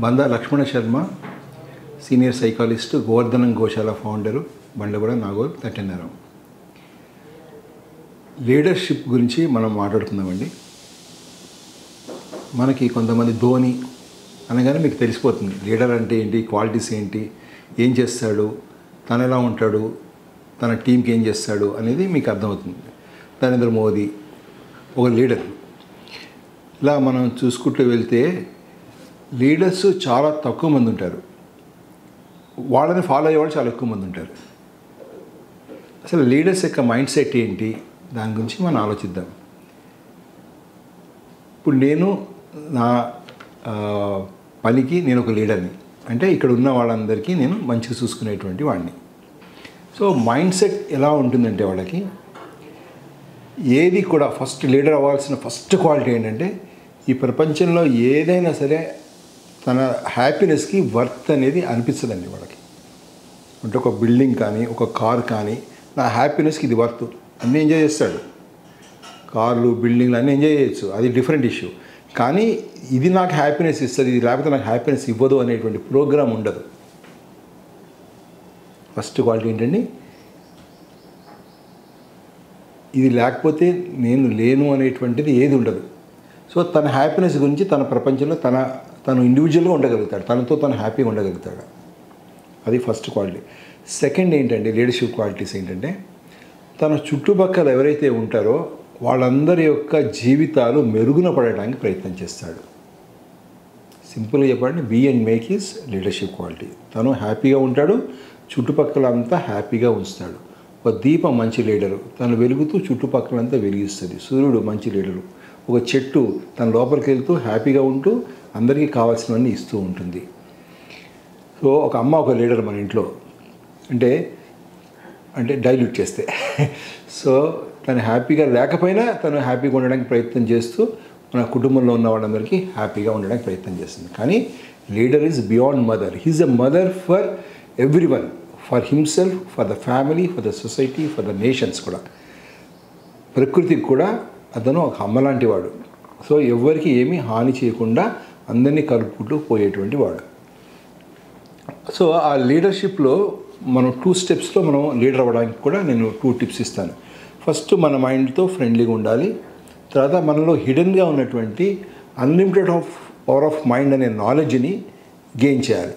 బందా లక్ష్మణ Sharma, senior psychologist, Govardhanam గోశాల founder, Bandaguda Nagole తట్టెన్నారం. Leadership గురించి మనం మాట్లాడుకుందామండి. మనకి కొంతమంది ధోని అనగానే మీకు తెలిసిపోతుంది లీడర్ అంటే ఏంటి, క్వాలిటీస్ ఏంటి, ఏం చేస్తాడు, తను ఎలా ఉంటాడు, తన టీంకి ఏం చేస్తాడు అనేది మీకు అర్థమవుతుంది. నరేంద్ర మోదీ ఒక లీడర్. ఇలా మనం చూసుకుంటూ వెళ్తే లీడర్స్ చాలా తక్కువ మంది ఉంటారు, వాళ్ళని ఫాలో అయ్యేవాళ్ళు చాలా ఎక్కువ మంది ఉంటారు. అసలు లీడర్స్ యొక్క మైండ్ సెట్ ఏంటి, దాని గురించి మనం ఆలోచిద్దాం. ఇప్పుడు నేను నా పనికి నేను ఒక లీడర్ని, అంటే ఇక్కడ ఉన్న వాళ్ళందరికీ నేను మంచిగా చూసుకునేటువంటి వాడిని. సో మైండ్ సెట్ ఎలా ఉంటుందంటే వాళ్ళకి ఏది కూడా ఫస్ట్ లీడర్ అవ్వాల్సిన ఫస్ట్ క్వాలిటీ ఏంటంటే ఈ ప్రపంచంలో ఏదైనా సరే తన హ్యాపీనెస్కి వర్త్ అనేది అనిపిస్తుందండి వాళ్ళకి. అంటే ఒక బిల్డింగ్ కానీ ఒక కార్ కానీ నా హ్యాపీనెస్కి ఇది వర్త్ అన్నీ ఎంజాయ్ చేస్తాడు. కార్లు బిల్డింగ్లు అన్నీ ఎంజాయ్ చేయొచ్చు, అది డిఫరెంట్ ఇష్యూ. కానీ ఇది నాకు హ్యాపీనెస్ ఇస్తుంది, ఇది లేకపోతే నాకు హ్యాపీనెస్ ఇవ్వదు అనేటువంటి ప్రోగ్రామ్ ఉండదు. ఫస్ట్ క్వాలిటీ ఏంటండి, ఇది లేకపోతే నేను లేను అనేటువంటిది ఏది ఉండదు. సో తన హ్యాపీనెస్ గురించి తన ప్రపంచంలో తను ఇండివిజువల్గా ఉండగలుగుతాడు, తనతో తను హ్యాపీగా ఉండగలుగుతాడు. అది ఫస్ట్ క్వాలిటీ. సెకండ్ ఏంటంటే లీడర్షిప్ క్వాలిటీస్ ఏంటంటే తన చుట్టుపక్కల ఎవరైతే ఉంటారో వాళ్ళందరి యొక్క జీవితాలు మెరుగున పడడానికి ప్రయత్నం చేస్తాడు. సింపుల్గా చెప్పండి, be and make is leadership quality. తను హ్యాపీగా ఉంటాడు, చుట్టుపక్కల అంతా హ్యాపీగా ఉంచుతాడు. ఒక దీపం మంచి లీడరు, తను వెలుగుతూ చుట్టుపక్కలంతా వెలిగిస్తుంది. సూర్యుడు మంచి లీడరు. ఒక చెట్టు తన లోపలికి వెళ్తూ హ్యాపీగా ఉంటూ అందరికీ కావాల్సినవన్నీ ఇస్తూ ఉంటుంది. సో ఒక అమ్మ ఒక లీడర్ మన ఇంట్లో, అంటే డైల్యూట్ చేస్తే. సో తను హ్యాపీగా లేకపోయినా తను హ్యాపీగా ఉండడానికి ప్రయత్నం చేస్తూ మన కుటుంబంలో ఉన్న వాళ్ళందరికీ హ్యాపీగా ఉండడానికి ప్రయత్నం చేస్తుంది. కానీ leader is beyond mother. He's a mother for every, for himself, for the family, for the society, for the nations కూడా. ప్రకృతికి కూడా అతను ఒక అమ్మ లాంటి వాడు. సో ఎవరికి ఏమీ హాని చేయకుండా అందరినీ కలుపుకుంటూ పోయేటువంటి వాడు. సో ఆ లీడర్షిప్లో మనం 2 స్టెప్స్లో మనం లీడర్ అవ్వడానికి కూడా నేను 2 టిప్స్ ఇస్తాను. ఫస్ట్ మన మైండ్తో ఫ్రెండ్లీగా ఉండాలి. తర్వాత మనలో హిడెన్గా ఉన్నటువంటి అన్లిమిటెడ్ పవర్ ఆఫ్ మైండ్ అనే నాలెడ్జ్ని గెయిన్ చేయాలి.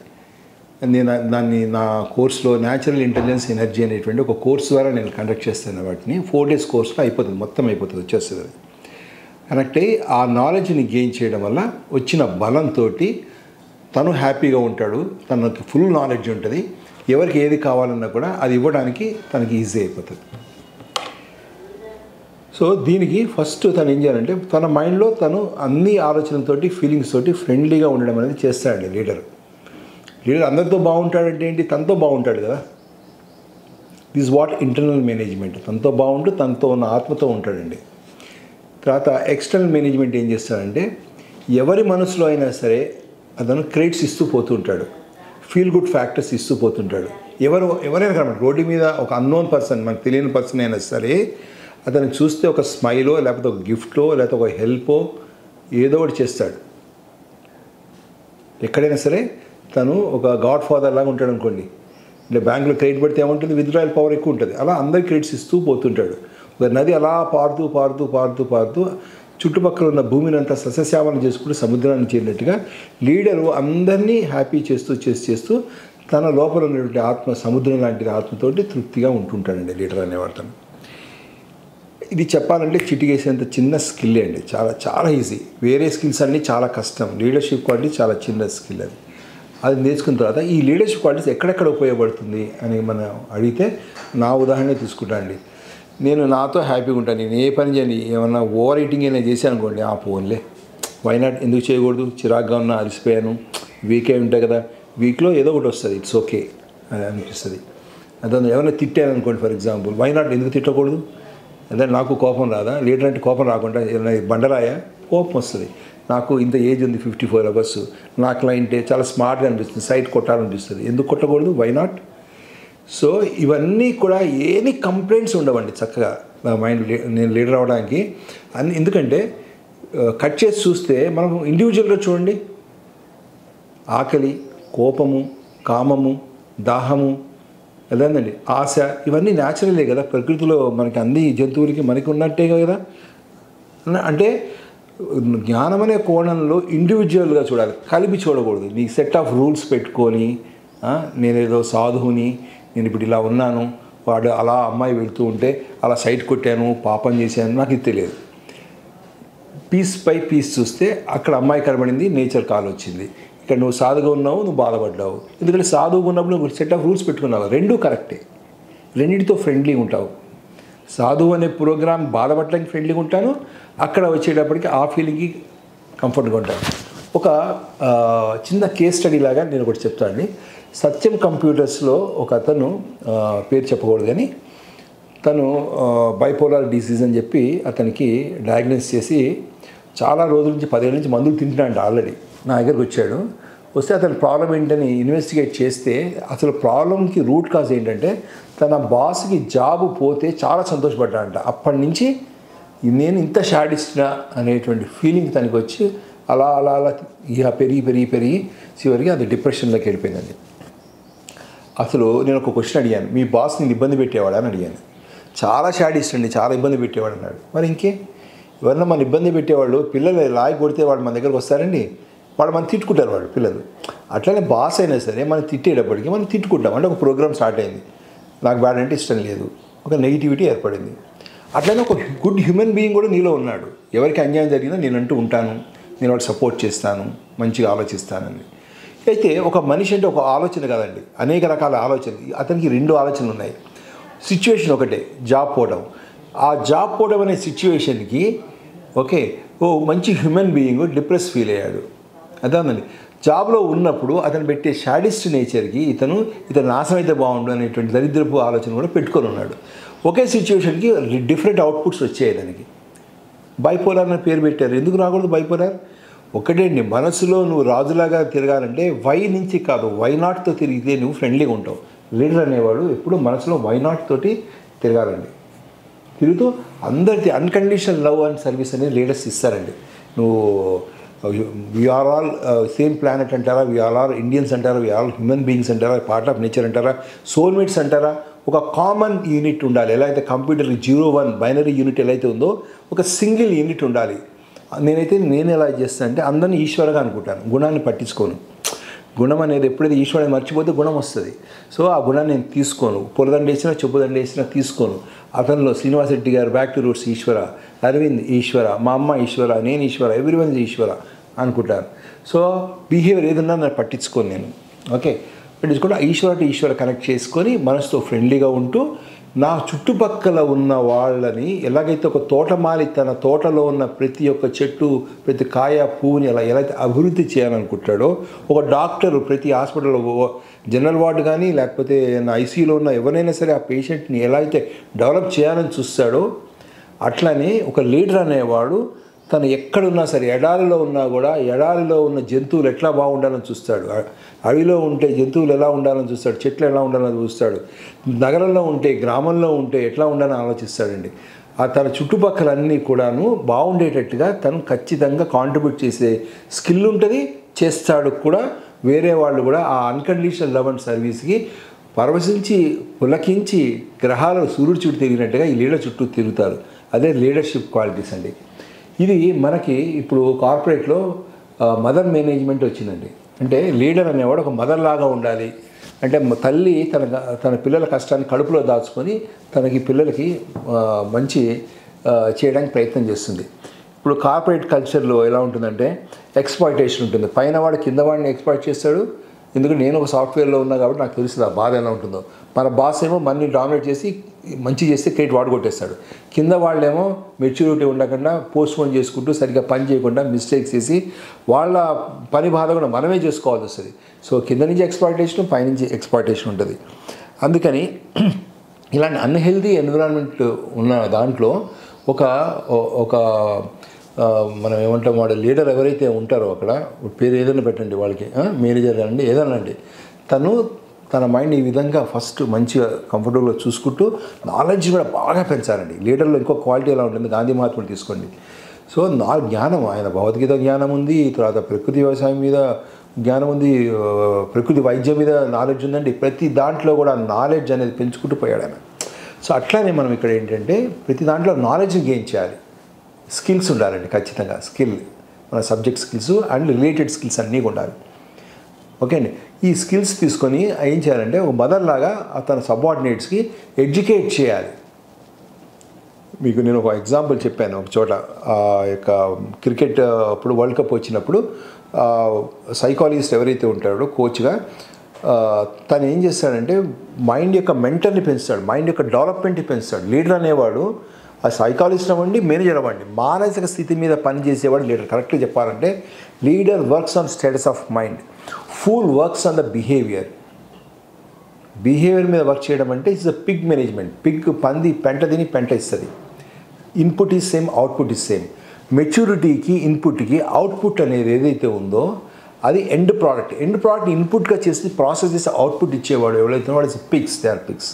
నేను దాన్ని నా కోర్సులో న్యాచురల్ ఇంటెలిజెన్స్ ఎనర్జీ అనేటువంటి ఒక కోర్స్ ద్వారా నేను కండక్ట్ చేస్తాను. వాటిని 4 days కోర్సులో అయిపోతుంది, మొత్తం అయిపోతుంది, వచ్చేస్తుంది. అది కనెక్ట్ అయ్యి ఆ నాలెడ్జ్ని గెయిన్ చేయడం వల్ల వచ్చిన బలంతో తను హ్యాపీగా ఉంటాడు, తనకి ఫుల్ నాలెడ్జ్ ఉంటుంది. ఎవరికి ఏది కావాలన్నా కూడా అది ఇవ్వడానికి తనకి ఈజీ అయిపోతుంది. సో దీనికి ఫస్ట్ తను ఏం చేయాలంటే తన మైండ్లో తను అన్ని ఆలోచనలతోటి ఫీలింగ్స్ తోటి ఫ్రెండ్లీగా ఉండడం అనేది చేస్తాడండి లీడర్. లీడర్ అందరితో బాగుంటాడంటే ఏంటి, తనతో బాగుంటాడు కదా. This what internal management. తనతో బాగుంటూ తనతో ఉన్న ఆత్మతో ఉంటాడండి. తర్వాత ఎక్స్టర్నల్ మేనేజ్మెంట్ ఏం చేస్తాడంటే ఎవరి మనసులో అయినా సరే అతను క్రెడిట్స్ ఇస్తూ పోతుంటాడు, ఫీల్ గుడ్ ఫ్యాక్టర్స్ ఇస్తూ పోతుంటాడు. ఎవరైనా కనబడి రోడ్డు మీద ఒక అన్నోన్ పర్సన్, మనకు తెలియని పర్సన్ అయినా సరే అతను చూస్తే ఒక స్మైలో, లేకపోతే ఒక గిఫ్టో, లేకపోతే ఒక హెల్పో ఏదో ఒకటి చేస్తాడు. ఎక్కడైనా సరే తను ఒక గాడ్ ఫాదర్ లాగా ఉంటాడు అనుకోండి. అంటే బ్యాంకులో క్రెడిట్ పడితే ఏముంటుంది, విత్డ్రాయల్ పవర్ ఎక్కువ ఉంటుంది. అలా అందరికి క్రెడిట్స్ ఇస్తూ పోతుంటాడు. ఒక నది అలా పారుతూ పారుతూ పారుతూ పారుతూ చుట్టుపక్కల ఉన్న భూమిని అంతా సస్యశ్యామలం చేసుకుంటూ సముద్రాన్ని చేరినట్టుగా లీడరు అందరినీ హ్యాపీ చేస్తూ తన లోపల ఉన్నటువంటి ఆత్మ, సముద్రం లాంటి ఆత్మతోటి తృప్తిగా ఉంటుంటాడండి లీడర్ అనేవాడు. ఇది చెప్పాలంటే చిటికేసేంత చిన్న స్కిల్ అండి, చాలా చాలా ఈజీ. వేరే స్కిల్స్ అన్నీ చాలా కష్టం. లీడర్షిప్ క్వాలిటీ చాలా చిన్న స్కిల్. అది నేర్చుకున్న తర్వాత ఈ లీడర్షిప్ క్వాలిటీస్ ఎక్కడెక్కడ ఉపయోగపడుతుంది అని మనం అడిగితే నా ఉదాహరణ తీసుకుంటా అండి. నేను నాతో హ్యాపీగా ఉంటాను, నేను ఏ పని చేయని, ఏమన్నా ఓవర్ ఈటింగ్ అయినా చేశాను అనుకోండి, ఆ ఫోన్లే వైనాట్, ఎందుకు చేయకూడదు, చిరాగ్గా ఉన్నా, అలసిపోయాను, వీక్ అయి ఉంటాయి కదా, వీక్లో ఏదో ఒకటి వస్తుంది, ఇట్స్ ఓకే అని అనిపిస్తుంది. అదే ఏమైనా తిట్టాను అనుకోండి ఫర్ ఎగ్జాంపుల్, వైనాట్ ఎందుకు తిట్టకూడదు, అదే నాకు కోపం రాదా, లీడర్ అంటే కోపం రాకుండా ఏమైనా బండరాయా, కోపం వస్తుంది. నాకు ఇంత ఏజ్ ఉంది, 54 hours, నా క్లయింటే చాలా స్మార్ట్గా అనిపిస్తుంది, సైట్ కొట్టాలనిపిస్తుంది, ఎందుకు కొట్టకూడదు, వైనాట్. సో ఇవన్నీ కూడా ఏని కంప్లైంట్స్ ఉండవండి చక్కగా నా మైండ్ నేను లీడర్ అవ్వడానికి. ఎందుకంటే కట్ చేసి చూస్తే మనం ఇండివిజువల్గా చూడండి, ఆకలి, కోపము, కామము, దాహము, అదేందండి ఆశ, ఇవన్నీ న్యాచురలే కదా, ప్రకృతిలో మనకి అన్ని జంతువులకి మనకి ఉన్నట్టే కదా. అంటే జ్ఞానం అనే కోణంలో ఇండివిజువల్గా చూడాలి, కలిపి చూడకూడదు. నీ సెట్ ఆఫ్ రూల్స్ పెట్టుకొని నేనేదో సాధువుని, నేను ఇప్పుడు ఇలా ఉన్నాను, వాడు అలా అమ్మాయి వెళ్తూ ఉంటే అలా సైట్ కొట్టాను, పాపం చేశాను, నాకు ఇది తెలియదు. పీస్ బై పీస్ చూస్తే అక్కడ అమ్మాయి కనబడింది, నేచర్ కాల్ వచ్చింది. ఇక్కడ నువ్వు సాధుగా ఉన్నావు, నువ్వు బాధపడ్డావు. ఎందుకంటే సాధువుగా ఉన్నప్పుడు నువ్వు సెట్ ఆఫ్ రూల్స్ పెట్టుకున్నావు, రెండూ కరెక్టే, రెండింటితో ఫ్రెండ్లీగా ఉంటావు. సాధువు అనే ప్రోగ్రామ్ బాధపడడానికి ఫ్రెండ్లీగా ఉంటాను, అక్కడ వచ్చేటప్పటికి ఆ ఫీలింగ్కి కంఫర్ట్గా ఉంటాను. ఒక చిన్న కేస్ స్టడీ లాగా నేను ఒకటి చెప్తానండి. సత్యం కంప్యూటర్స్లో ఒక అతను, పేరు చెప్పకూడదు కానీ, తను బైపోలార్ డిసీజ్ అని చెప్పి అతనికి డయాగ్నోస్ చేసి చాలా రోజుల నుంచి 10 ఏళ్ళ నుంచి మందులు తింటున్నాడు. ఆల్రెడీ నా దగ్గరికి వచ్చాడు. వస్తే అతని ప్రాబ్లం ఏంటని ఇన్వెస్టిగేట్ చేస్తే అసలు ప్రాబ్లంకి రూట్ కాజ్ ఏంటంటే తన బాస్కి జాబు పోతే చాలా సంతోషపడ్డాడంట. అప్పటి నుంచి నేను ఇంత షాడిస్ట్నా అనేటువంటి ఫీలింగ్ తనకి వచ్చి అలా అలా అలా ఇక పెరిగి చివరికి అది డిప్రెషన్లోకి వెళ్ళిపోయిందండి. అసలు నేను ఒక క్వశ్చన్ అడిగాను, మీ బాస్ నేను ఇబ్బంది పెట్టేవాడా అని అడిగాను. చాలా షాడిస్ట్ అండి, చాలా ఇబ్బంది పెట్టేవాడు అన్నాడు. మరి ఇంకే, ఎవరన్నా మన ఇబ్బంది పెట్టేవాళ్ళు, పిల్లలు లాగి కొడితే వాళ్ళు మన దగ్గరకు వస్తారండి, వాళ్ళు మనం తిట్టుకుంటారు వాళ్ళు పిల్లలు. అట్లనే బాస్ అయినా సరే మనం తిట్టేటప్పటికి మనం తిట్టుకుంటాం. అంటే ఒక ప్రోగ్రామ్ స్టార్ట్ అయింది, నాకు బ్యాడ్ అంటే ఇష్టం లేదు, ఒక నెగిటివిటీ ఏర్పడింది. అట్లనే ఒక గుడ్ హ్యూమన్ బీయింగ్ కూడా నీలో ఉన్నాడు. ఎవరికి అన్యాయం జరిగినా నేనంటూ ఉంటాను, నేను వాడు సపోర్ట్ చేస్తాను, మంచిగా ఆలోచిస్తానని. అయితే ఒక మనిషి అంటే ఒక ఆలోచన కదండి, అనేక రకాల ఆలోచనలు. అతనికి 2 ఆలోచనలు ఉన్నాయి. సిచ్యువేషన్ ఒకటే, జాబ్ పోవడం. ఆ జాబ్ పోవడం అనే సిచ్యువేషన్కి మంచి హ్యూమన్ బీయింగ్ డిప్రెస్ ఫీల్ అయ్యాడు. అదేనండి, జాబ్లో ఉన్నప్పుడు అతను పెట్టే షాడిస్ట్ నేచర్కి ఇతను నాశనం అయితే బాగుండు అనేటువంటి దరిద్రపు ఆలోచన కూడా పెట్టుకొని ఉన్నాడు. ఒకే సిచ్యువేషన్కి డిఫరెంట్ అవుట్పుట్స్ వచ్చాయి దానికి. బైపోలార్ అనే పేరు పెట్టారు. ఎందుకు రాకూడదు బైపోలార్? ఒకటే అండి, మనసులో నువ్వు రాజులాగా తిరగాలంటే వై నుంచి కాదు, వై నాట్తో తిరిగితే నువ్వు ఫ్రెండ్లీగా ఉంటావు. లీడర్ అనేవాడు ఎప్పుడు మనసులో వై నాట్ తోటి తిరగాలండి. తిరుగుతూ అందరికీ అన్కండిషనల్ లవ్ అండ్ సర్వీస్ అనేది లీడర్స్ ఇస్తారండి. నువ్వు వీఆర్ ఆల్ సేమ్ ప్లానెట్ అంటారా, వీఆర్ ఆల్ ఇండియన్స్ అంటారా, వీఆర్ ఆల్ హ్యూమన్ బీయింగ్స్ అంటారా, పార్ట్ ఆఫ్ నేచర్ అంటారా, సోల్మేట్స్ అంటారా, ఒక కామన్ యూనిట్ ఉండాలి. ఎలా అయితే కంప్యూటర్కి 0-1 బైనరీ యూనిట్ ఎలా అయితే ఉందో ఒక సింగిల్ యూనిట్ ఉండాలి. నేను ఎలా చేస్తాను అంటే అందరినీ ఈశ్వరగా అనుకుంటాను, గుణాన్ని పట్టించుకోను. గుణం అనేది ఎప్పుడైతే ఈశ్వరుని మర్చిపోతే గుణం వస్తుంది. సో ఆ గుణాన్ని నేను తీసుకోను, పొలదండ వేసినా చెప్పుదండ వేసినా తీసుకోను. అతనిలో శ్రీనివాస్ రెడ్డి గారు బ్యాక్ టు రూట్స్ ఈశ్వర, అరవింద్ ఈశ్వర, మా అమ్మ ఈశ్వర, నేను ఈశ్వర, ఎవ్రీవన్ ఈశ్వర అనుకుంటాను. సో బిహేవియర్ ఏదన్నా నేను పట్టించుకోను నేను. పట్టించుకుంటే ఈశ్వర టు ఈశ్వర కనెక్ట్ చేసుకొని మనసుతో ఫ్రెండ్లీగా ఉంటూ నా చుట్టుపక్కల ఉన్న వాళ్ళని ఎలాగైతే ఒక తోటమాలి తన తోటలో ఉన్న ప్రతి ఒక్క చెట్టు, ప్రతి కాయ, పువ్వుని ఎలా అయితే అభివృద్ధి చేయాలనుకుంటాడో, ఒక డాక్టర్ ప్రతి హాస్పిటల్లో జనరల్ వార్డు కానీ లేకపోతే నా ఐసీయూలో ఉన్న ఎవరైనా సరే ఆ పేషెంట్ని ఎలా అయితే డెవలప్ చేయాలని చూస్తాడో, అట్లనే ఒక లీడర్ అనేవాడు తను ఎక్కడున్నా సరే, ఎడారిలో ఉన్నా కూడా ఎడారిలో ఉన్న జంతువులు ఎట్లా బాగుండాలని చూస్తాడు, అడవిలో ఉంటే జంతువులు ఎలా ఉండాలని చూస్తాడు, చెట్లు ఎలా ఉండాలని చూస్తాడు, నగరంలో ఉంటే గ్రామంలో ఉంటే ఎట్లా ఉండాలని ఆలోచిస్తాడండి. తన చుట్టుపక్కలన్నీ కూడాను బాగుండేటట్టుగా తను ఖచ్చితంగా కాంట్రిబ్యూట్ చేసే స్కిల్ ఉంటుంది, చేస్తాడు కూడా. వేరే వాళ్ళు కూడా ఆ అన్కండిషనల్ లవ్ అండ్ సర్వీస్కి పరవశించి పులకించి గ్రహాలు సూర్యుడు చుట్టూ తిరిగినట్టుగా ఈ లీడర్ చుట్టూ తిరుగుతారు. అదే లీడర్షిప్ క్వాలిటీస్ అండి. ఇది మనకి ఇప్పుడు కార్పొరేట్లో మదర్ మేనేజ్మెంట్ వచ్చిందండి. అంటే లీడర్ అనేవాడు ఒక మదర్ లాగా ఉండాలి. అంటే తల్లి తన పిల్లల కష్టాన్ని కడుపులో దాచుకొని తనకి పిల్లలకి మంచి చేయడానికి ప్రయత్నం చేస్తుంది. ఇప్పుడు కార్పొరేట్ కల్చర్లో ఎలా ఉంటుందంటే ఎక్స్‌ప్లాయిటేషన్ ఉంటుంది. పైన వాడు కింద వాడిని ఎక్స్‌ప్లాయిట్ చేస్తాడు. ఎందుకంటే నేను ఒక సాఫ్ట్వేర్లో ఉన్నా కాబట్టి నాకు తెలుస్తుంది ఆ బాధ ఎలా ఉంటుందో. మన బాస్ ఏమో మనని డామినేట్ చేసి మంచి చేస్తే క్రెడిట్ వాడు కొట్టేస్తాడు. కింద వాళ్ళేమో మెచ్యూరిటీ ఉండకుండా పోస్ట్పోన్ చేసుకుంటూ సరిగ్గా పని చేయకుండా మిస్టేక్స్ చేసి వాళ్ళ పని బాధ కూడా మనమే చేసుకోవాల్సి వస్తుంది. సో కింద నుంచి ఎక్స్‌ప్లాయిటేషన్, పైనుంచి ఎక్స్‌ప్లాయిటేషన్ ఉంటుంది. అందుకని ఇలాంటి అన్‌హెల్దీ ఎన్విరాన్మెంట్ ఉన్న దాంట్లో ఒక మనం ఏమంటాం, వాడు లీడర్ ఎవరైతే ఉంటారో అక్కడ పేరు ఏదైనా పెట్టండి, వాళ్ళకి మేనేజర్ అండి ఏదైనా అండి, తన మైండ్ ఈ విధంగా ఫస్ట్ మంచిగా కంఫర్టబుల్గా చూసుకుంటూ నాలెడ్జ్ కూడా బాగా పెంచాలండి. లీడర్లో ఇంకో క్వాలిటీ ఎలా ఉంటుంది, గాంధీ మహాత్ముడు తీసుకోండి. సో జ్ఞానం, ఆయన భగవద్గీత జ్ఞానం ఉంది, తర్వాత ప్రకృతి వ్యవసాయం మీద జ్ఞానం ఉంది, ప్రకృతి వైద్యం మీద నాలెడ్జ్ ఉందండి. ప్రతి దాంట్లో కూడా నాలెడ్జ్ అనేది పెంచుకుంటూ పోయాడు ఆయన. సో అట్లానే మనం ఇక్కడ ఏంటంటే ప్రతి దాంట్లో నాలెడ్జ్ని గెయిన్ చేయాలి. స్కిల్స్ ఉండాలండి ఖచ్చితంగా. మన subject skills and related skills అన్నీ ఉండాలి. ఓకే అండి. ఈ స్కిల్స్ తీసుకొని ఏం చేయాలంటే ఒక మదర్ లాగా తన సబార్డినేట్స్కి ఎడ్యుకేట్ చేయాలి. మీకు నేను ఒక ఎగ్జాంపుల్ చెప్పాను ఒక చోట. యొక్క క్రికెట్ అప్పుడు వరల్డ్ కప్ వచ్చినప్పుడు సైకాలజిస్ట్ ఎవరైతే ఉంటాడో కోచ్గా తను ఏం చేస్తాడంటే మైండ్ యొక్క మెంటల్ని పెంచుతాడు, మైండ్ యొక్క డెవలప్మెంట్ని పెంచుతాడు. లీడర్ అనేవాడు ఆ సైకాలజిస్ట్ అవ్వండి, మేనేజర్ అవ్వండి, మానసిక స్థితి మీద పనిచేసేవాడు లీడర్. కరెక్ట్గా చెప్పాలంటే leader works on status of mind, fool works on the behaviour మీద వర్క్ చేయడం అంటే it's a pig management. Pig పంది పెంట తిని పెంట ఇస్తుంది. Input is same, output is same. మెచ్యూరిటీకి ఇన్పుట్కి అవుట్పుట్ అనేది ఏదైతే ఉందో అది ఎండ్ ప్రోడక్ట్ ఇన్పుట్గా చేసి ప్రాసెస్ చేసి అవుట్పుట్ ఇచ్చేవాడు ఎవరైతే వాడు pigs, they are pigs.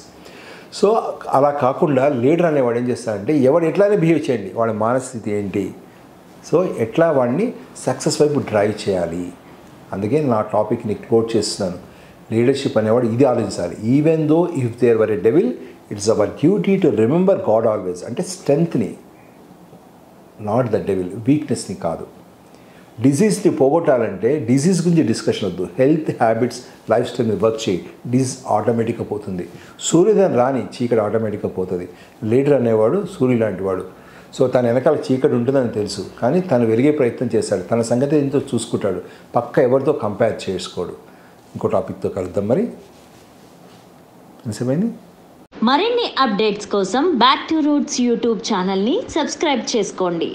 So అలా కాకుండా లీడర్ అనేవాడు ఏం చేస్తాడంటే ఎవడు ఎట్లానే బిహేవ్ చేయండి, వాడి మానస్థితి ఏంటి, సో ఎట్లా వాడిని సక్సెస్ వైపు డ్రైవ్ చేయాలి. అందుకే నా టాపిక్ని కోట్ చేస్తున్నాను. లీడర్షిప్ అనేవాడు ఇది ఆలోచించాలి. Even though if there were a devil, it's our duty to remember God always. అంటే స్ట్రెంగ్త్ని, నాట్ ద డెవిల్, వీక్నెస్ని కాదు. డిజీజ్ని పోగొట్టాలంటే డిజీజ్ గురించి డిస్కషన్ వద్దు, హెల్త్ హ్యాబిట్స్ లైఫ్ స్టైల్ మీద వర్క్ చేయి, డిజీజ్ ఆటోమేటిక్గా పోతుంది. సూర్యోదయం రాని చీకటి ఆటోమేటిక్గా పోతుంది. లీడర్ అనేవాడు సూర్యుడు లాంటి వాడు. సో తన వెనకాల చీకటి ఉంటుందని తెలుసు, కానీ తను వెలిగే ప్రయత్నం చేస్తాడు, తన సంగతి ఎంతో చూసుకుంటాడు, పక్క ఎవరితో కంపేర్ చేసుకోడు. ఇంకో టాపిక్తో కలుద్దాం. మరి నిజమైంది. మరిన్ని అప్డేట్స్ కోసం బ్యాక్ టు రూట్స్ యూట్యూబ్ ఛానల్ని సబ్స్క్రైబ్ చేసుకోండి.